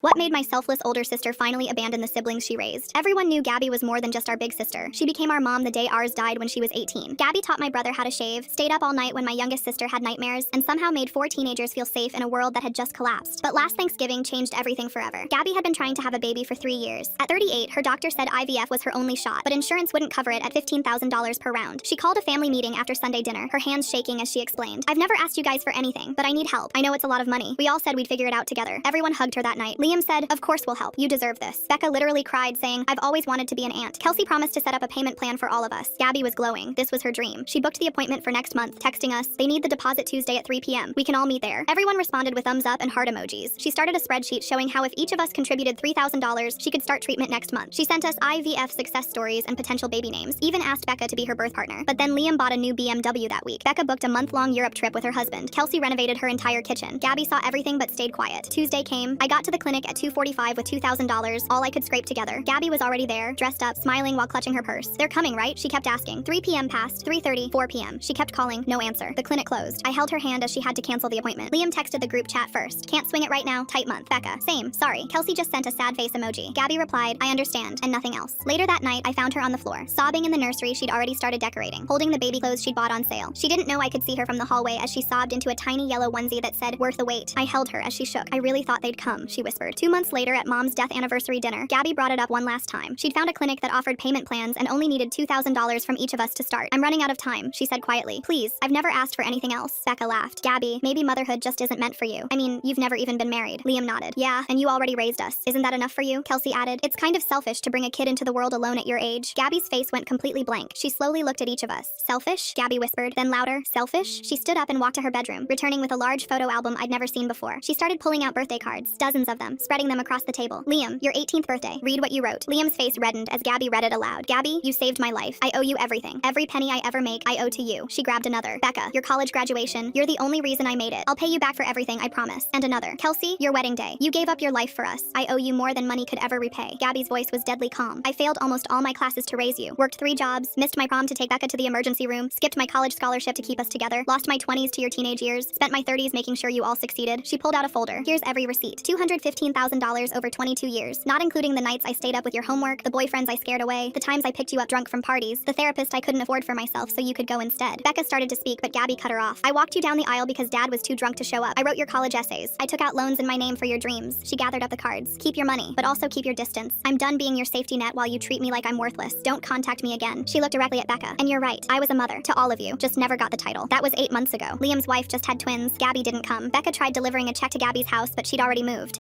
What made my selfless older sister finally abandon the siblings she raised? Everyone knew Gabby was more than just our big sister. She became our mom the day ours died when she was 18. Gabby taught my brother how to shave, stayed up all night when my youngest sister had nightmares, and somehow made 4 teenagers feel safe in a world that had just collapsed. But last Thanksgiving changed everything forever. Gabby had been trying to have a baby for 3 years. At 38, her doctor said IVF was her only shot, but insurance wouldn't cover it at $15,000 per round. She called a family meeting after Sunday dinner, her hands shaking as she explained, "I've never asked you guys for anything, but I need help. I know it's a lot of money. We all said we'd figure it out together." Everyone hugged her that night. Liam said, "Of course we'll help. You deserve this." Becca literally cried, saying, "I've always wanted to be an aunt." Kelsey promised to set up a payment plan for all of us. Gabby was glowing. This was her dream. She booked the appointment for next month, texting us, "They need the deposit Tuesday at 3 p.m. We can all meet there." Everyone responded with thumbs up and heart emojis. She started a spreadsheet showing how if each of us contributed $3,000, she could start treatment next month. She sent us IVF success stories and potential baby names, even asked Becca to be her birth partner. But then Liam bought a new BMW that week. Becca booked a month-long Europe trip with her husband. Kelsey renovated her entire kitchen. Gabby saw everything but stayed quiet. Tuesday came. I got to the clinic at 2:45 with $2,000, all I could scrape together. Gabby was already there, dressed up, smiling while clutching her purse. "They're coming, right?" She kept asking. 3 p.m. passed, 3:30, 4 p.m. She kept calling, no answer. The clinic closed. I held her hand as she had to cancel the appointment. Liam texted the group chat first. "Can't swing it right now, tight month." Becca, "Same, sorry." Kelsey just sent a sad face emoji. Gabby replied, "I understand," and nothing else. Later that night, I found her on the floor, sobbing in the nursery she'd already started decorating, holding the baby clothes she'd bought on sale. She didn't know I could see her from the hallway as she sobbed into a tiny yellow onesie that said, "Worth the wait." I held her as she shook. "I really thought they'd come," she whispered. 2 months later at Mom's death anniversary dinner, Gabby brought it up one last time. She'd found a clinic that offered payment plans and only needed $2,000 from each of us to start. "I'm running out of time," she said quietly. "Please, I've never asked for anything else." Becca laughed. "Gabby, maybe motherhood just isn't meant for you. I mean, you've never even been married." Liam nodded. "Yeah, and you already raised us. Isn't that enough for you?" Kelsey added. "It's kind of selfish to bring a kid into the world alone at your age." Gabby's face went completely blank. She slowly looked at each of us. "Selfish?" Gabby whispered, then louder, "Selfish?" She stood up and walked to her bedroom, returning with a large photo album I'd never seen before. She started pulling out birthday cards, dozens of them, spreading them across the table. "Liam, your 18th birthday. Read what you wrote." Liam's face reddened as Gabby read it aloud. "Gabby, you saved my life. I owe you everything. Every penny I ever make, I owe to you." She grabbed another. "Becca, your college graduation. You're the only reason I made it. I'll pay you back for everything, I promise." And another. "Kelsey, your wedding day. You gave up your life for us. I owe you more than money could ever repay." Gabby's voice was deadly calm. "I failed almost all my classes to raise you. Worked 3 jobs, missed my prom to take Becca to the emergency room, skipped my college scholarship to keep us together, lost my 20s to your teenage years, spent my 30s making sure you all succeeded." She pulled out a folder. "Here's every receipt. $215,000 over 22 years, not including the nights I stayed up with your homework, the boyfriends I scared away, the times I picked you up drunk from parties, the therapist I couldn't afford for myself so you could go instead." Becca started to speak, but Gabby cut her off. "I walked you down the aisle because Dad was too drunk to show up. I wrote your college essays. I took out loans in my name for your dreams." She gathered up the cards. "Keep your money, but also keep your distance. I'm done being your safety net while you treat me like I'm worthless. Don't contact me again." She looked directly at Becca. "And you're right. I was a mother to all of you, just never got the title. That was 8 months ago. Liam's wife just had twins. Gabby didn't come." Becca tried delivering a check to Gabby's house, but she'd already moved.